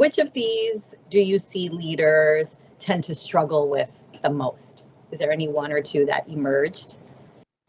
which of these do you see leaders tend to struggle with the most? Is there any one or two that emerged?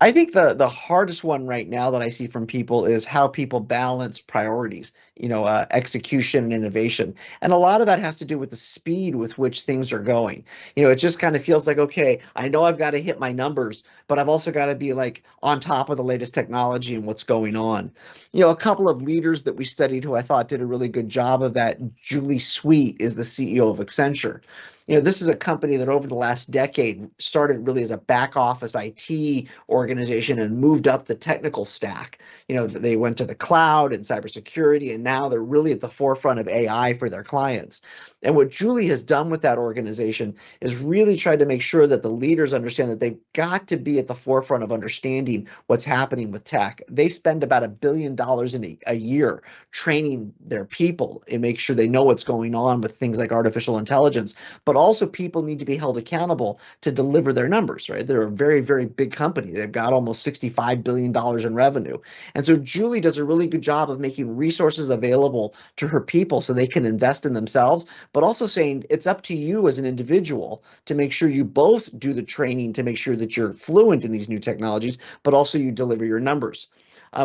I think the hardest one right now that I see from people is how people balance priorities, execution and innovation. And a lot of that has to do with the speed with which things are going. It just kind of feels like, okay, I know I've got to hit my numbers, but I've also got to be like on top of the latest technology and what's going on. A couple of leaders that we studied who I thought did a really good job of that. Julie Sweet is the CEO of Accenture. This is a company that over the last decade started really as a back office IT organization and moved up the technical stack. They went to the cloud and cybersecurity, and now they're really at the forefront of AI for their clients. And what Julie has done with that organization is really tried to make sure that the leaders understand that they've got to be at the forefront of understanding what's happening with tech. They spend about $1 billion in a year training their people and make sure they know what's going on with things like artificial intelligence, but also people need to be held accountable to deliver their numbers, right? They're a very, very big company. They've got almost $65 billion in revenue. And so Julie does a really good job of making resources available to her people so they can invest in themselves, but also saying it's up to you as an individual to make sure you both do the training to make sure that you're fluent in these new technologies, but also you deliver your numbers.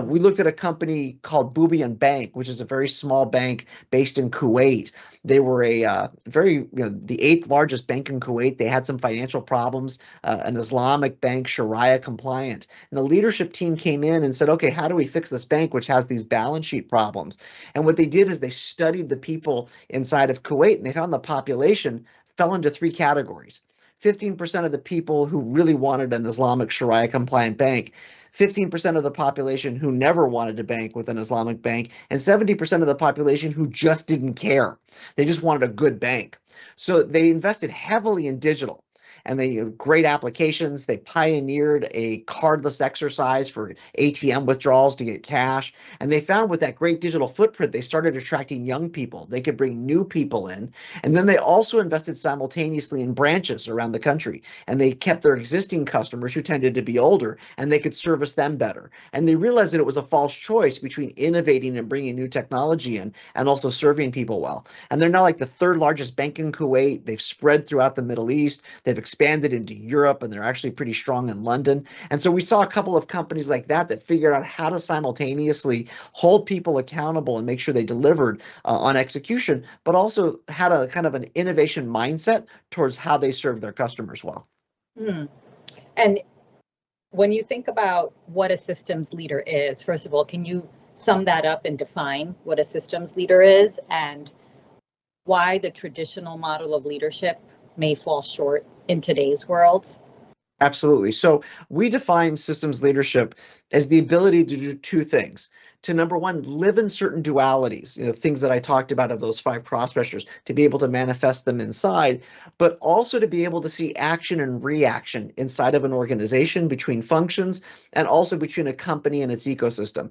We looked at a company called Boubyan Bank, which is a very small bank based in Kuwait. They were the eighth largest bank in Kuwait. They had some financial problems, an Islamic bank, Sharia compliant. And the leadership team came in and said, okay, how do we fix this bank, which has these balance sheet problems? And what they did is they studied the people inside of Kuwait, and they found the population fell into three categories. 15% of the people who really wanted an Islamic Sharia compliant bank, 15% of the population who never wanted to bank with an Islamic bank, and 70% of the population who just didn't care. They just wanted a good bank. So they invested heavily in digital. And they great applications. They pioneered a cardless exercise for ATM withdrawals to get cash. And they found with that great digital footprint, they started attracting young people. They could bring new people in. And then they also invested simultaneously in branches around the country. And they kept their existing customers who tended to be older, and they could service them better. And they realized that it was a false choice between innovating and bringing new technology in and also serving people well. And they're now like the third largest bank in Kuwait. They've spread throughout the Middle East. They've expanded into Europe, and they're actually pretty strong in London. And so we saw a couple of companies like that figured out how to simultaneously hold people accountable and make sure they delivered on execution, but also had a kind of an innovation mindset towards how they serve their customers well. And when you think about what a systems leader is, first of all, can you sum that up and define what a systems leader is and why the traditional model of leadership may fall short in today's world? Absolutely. So we define systems leadership as the ability to do two things. To number one, live in certain dualities, things that I talked about of those 5 cross measures, to be able to manifest them inside, but also to be able to see action and reaction inside of an organization, between functions, and also between a company and its ecosystem.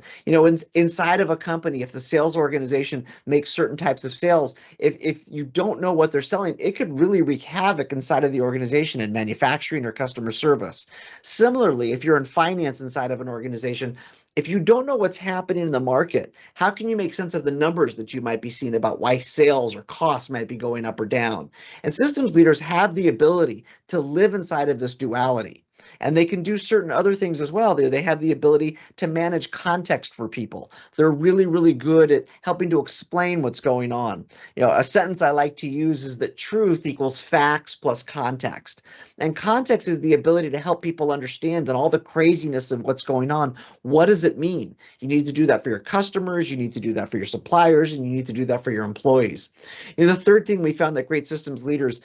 Inside of a company, if the sales organization makes certain types of sales, if you don't know what they're selling, it could really wreak havoc inside of the organization in manufacturing or customer service. Similarly, if you're in finance inside of an organization, if you don't know what's happening in the market, how can you make sense of the numbers that you might be seeing about why sales or costs might be going up or down? And systems leaders have the ability to live inside of this duality. And they can do certain other things as well. They have the ability to manage context for people. They're really, really good at helping to explain what's going on. A sentence I like to use is that truth equals facts plus context. And context is the ability to help people understand and all the craziness of what's going on. What does it mean? You need to do that for your customers. You need to do that for your suppliers, and you need to do that for your employees. The third thing we found that great systems leaders,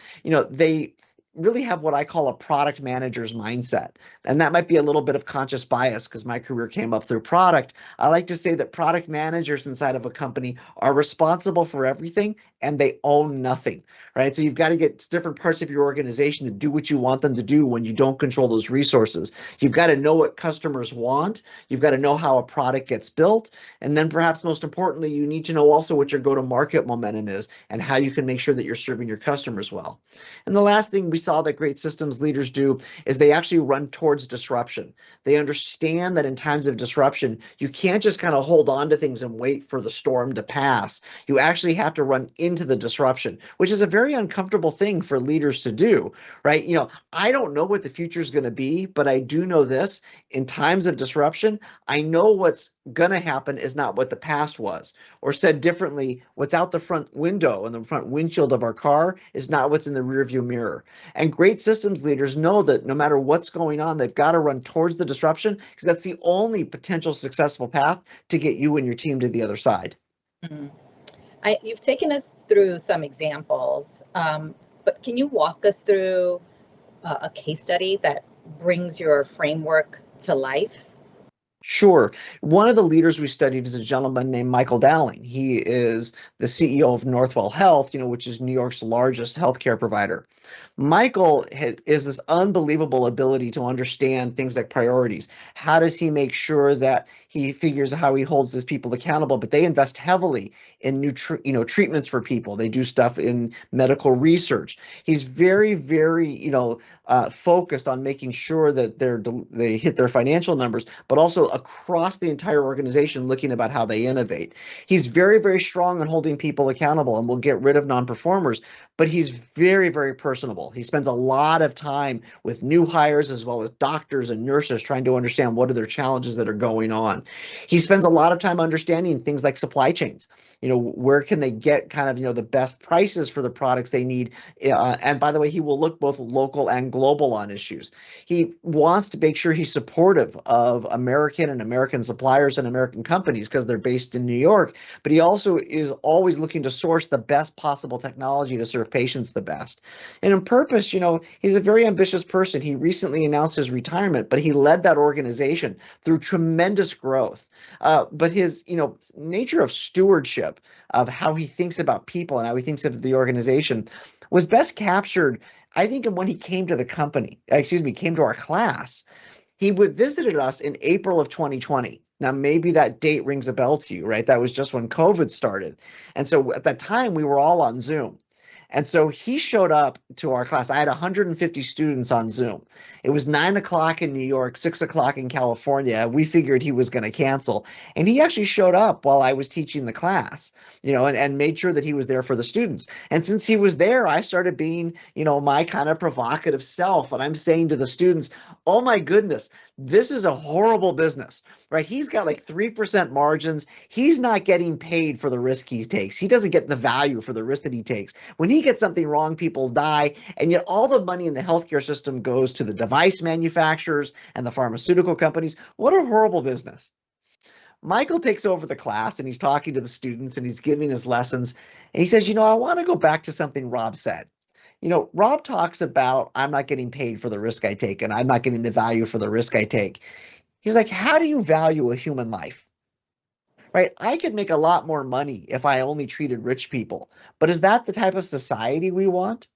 they really have what I call a product manager's mindset. And that might be a little bit of conscious bias because my career came up through product. I like to say that product managers inside of a company are responsible for everything and they own nothing, right? So you've got to get different parts of your organization to do what you want them to do when you don't control those resources. You've got to know what customers want. You've got to know how a product gets built. And then perhaps most importantly, you need to know also what your go-to-market momentum is and how you can make sure that you're serving your customers well. And the last thing we saw that great systems leaders do is they actually run towards disruption. They understand that in times of disruption, you can't just kind of hold on to things and wait for the storm to pass. You actually have to run into the disruption, which is a very uncomfortable thing for leaders to do, right? I don't know what the future is going to be, but I do know this: in times of disruption, I know what's going to happen is not what the past was. Or said differently, what's out the front window and the front windshield of our car is not what's in the rearview mirror. And great systems leaders know that no matter what's going on, they've got to run towards the disruption, because that's the only potential successful path to get you and your team to the other side. Mm. You've taken us through some examples, but can you walk us through a case study that brings your framework to life? Sure. One of the leaders we studied is a gentleman named Michael Dowling. He is the CEO of Northwell Health, which is New York's largest healthcare provider. Michael is this unbelievable ability to understand things like priorities. How does he make sure that he figures out how he holds his people accountable? But they invest heavily in new treatments for people. They do stuff in medical research. He's very, very, focused on making sure that they hit their financial numbers, but also across the entire organization, looking about how they innovate. He's very, very strong on holding people accountable and will get rid of non-performers, but he's very, very personable. He spends a lot of time with new hires as well as doctors and nurses, trying to understand what are their challenges that are going on. He spends a lot of time understanding things like supply chains. Where can they get kind of, the best prices for the products they need? And by the way, he will look both local and global on issues. He wants to make sure he's supportive of American and American suppliers and American companies because they're based in New York, but he also is always looking to source the best possible technology to serve patients the best. And in purpose, he's a very ambitious person. He recently announced his retirement, but he led that organization through tremendous growth. But his, nature of stewardship, of how he thinks about people and how he thinks of the organization, was best captured, I think, when he came to the company, came to our class. He visited us in April of 2020. Now, maybe that date rings a bell to you, right? That was just when COVID started. And so at that time, we were all on Zoom. And so he showed up to our class. I had 150 students on Zoom. It was 9 o'clock in New York, 6 o'clock in California. We figured he was going to cancel. And he actually showed up while I was teaching the class, and made sure that he was there for the students. And since he was there, I started being, my kind of provocative self. And I'm saying to the students, oh my goodness, this is a horrible business, right? He's got like 3% margins. He's not getting paid for the risk he takes. He doesn't get the value for the risk that he takes. When he gets something wrong, people die. And yet all the money in the healthcare system goes to the device manufacturers and the pharmaceutical companies. What a horrible business. Michael takes over the class and he's talking to the students and he's giving his lessons. And he says, I want to go back to something Rob said. Rob talks about, I'm not getting paid for the risk I take, and I'm not getting the value for the risk I take. He's like, how do you value a human life? Right? I could make a lot more money if I only treated rich people. But is that the type of society we want?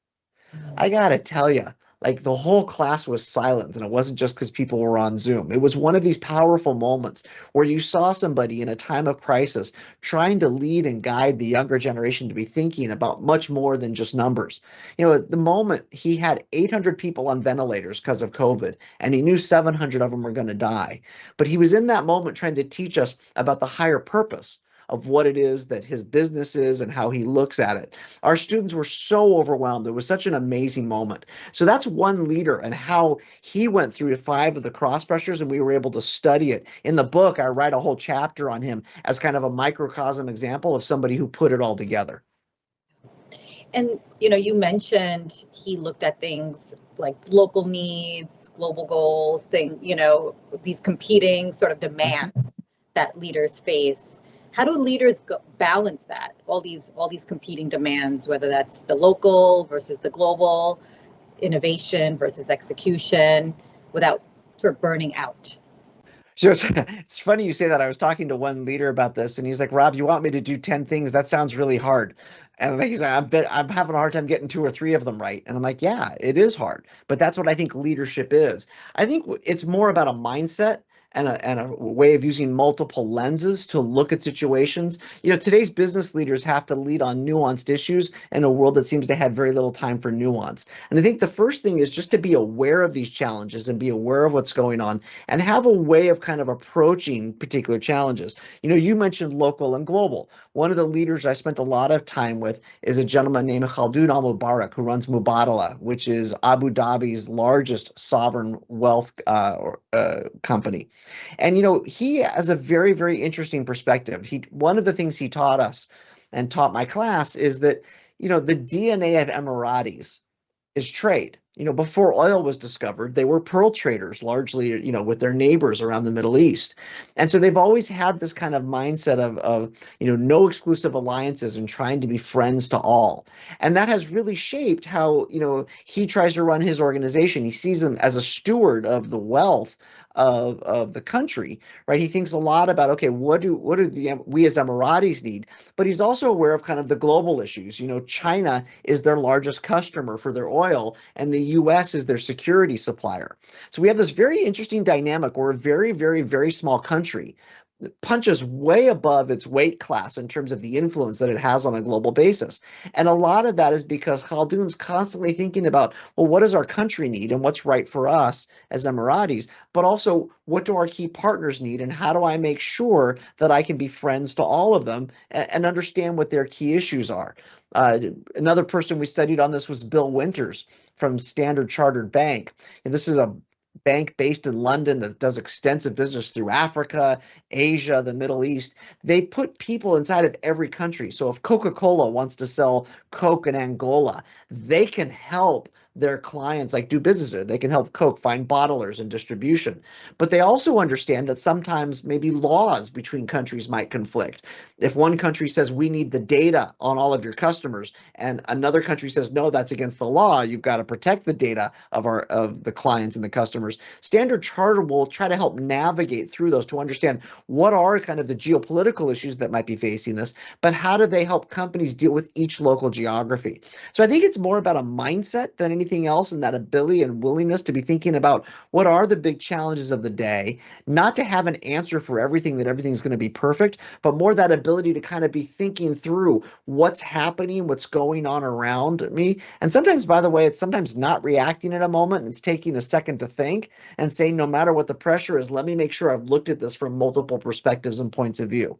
I gotta tell you, like, the whole class was silent, and it wasn't just because people were on Zoom. It was one of these powerful moments where you saw somebody in a time of crisis trying to lead and guide the younger generation to be thinking about much more than just numbers. At the moment, he had 800 people on ventilators because of COVID, and he knew 700 of them were going to die. But he was in that moment trying to teach us about the higher purpose of what it is that his business is and how he looks at it. Our students were so overwhelmed. It was such an amazing moment. So that's one leader and how he went through 5 of the cross pressures, and we were able to study it. In the book, I write a whole chapter on him as kind of a microcosm example of somebody who put it all together. And, you mentioned he looked at things like local needs, global goals, these competing sort of demands that leaders face. How do leaders balance that? All these competing demands, whether that's the local versus the global, innovation versus execution, without sort of burning out. So it's funny you say that. I was talking to one leader about this, and he's like, Rob, you want me to do 10 things? That sounds really hard. And he's like, I'm having a hard time getting 2 or 3 of them right. And I'm like, yeah, it is hard. But that's what I think leadership is. I think it's more about a mindset and a way of using multiple lenses to look at situations. Today's business leaders have to lead on nuanced issues in a world that seems to have very little time for nuance. And I think the first thing is just to be aware of these challenges and be aware of what's going on and have a way of kind of approaching particular challenges. You mentioned local and global. One of the leaders I spent a lot of time with is a gentleman named Khaldoon Mubarak, who runs Mubadala, which is Abu Dhabi's largest sovereign wealth company. And he has a very, very interesting perspective. One of the things he taught us and taught my class is that the DNA of Emiratis is trade. Before oil was discovered, they were pearl traders largely, with their neighbors around the Middle East. And so they've always had this kind of mindset of no exclusive alliances and trying to be friends to all. And that has really shaped how, he tries to run his organization. He sees them as a steward of the wealth of the country, right? He thinks a lot about, okay, what do we as Emiratis need? But he's also aware of kind of the global issues. China is their largest customer for their oil, and the US is their security supplier. So we have this very interesting dynamic. We're a very, very, very small country that punches way above its weight class in terms of the influence that it has on a global basis. And a lot of that is because Khaldoon's constantly thinking about, well, what does our country need and what's right for us as Emiratis, but also what do our key partners need and how do I make sure that I can be friends to all of them and understand what their key issues are. Another person we studied on this was Bill Winters from Standard Chartered Bank. And this is a bank based in London that does extensive business through Africa, Asia, the Middle East. They put people inside of every country. So if Coca-Cola wants to sell Coke in Angola, they can help their clients do business there. They can help Coke find bottlers and distribution. But they also understand that sometimes maybe laws between countries might conflict. If one country says we need the data on all of your customers and another country says no, that's against the law, you've got to protect the data of the clients and the customers. Standard Chartered will try to help navigate through those to understand what are kind of the geopolitical issues that might be facing this, but how do they help companies deal with each local geography? So I think it's more about a mindset than anything else, and that ability and willingness to be thinking about what are the big challenges of the day, not to have an answer for everything, that everything's going to be perfect, but more that ability to kind of be thinking through what's happening, what's going on around me. And sometimes, by the way, it's sometimes not reacting in a moment, and it's taking a second to think and saying, no matter what the pressure is, let me make sure I've looked at this from multiple perspectives and points of view.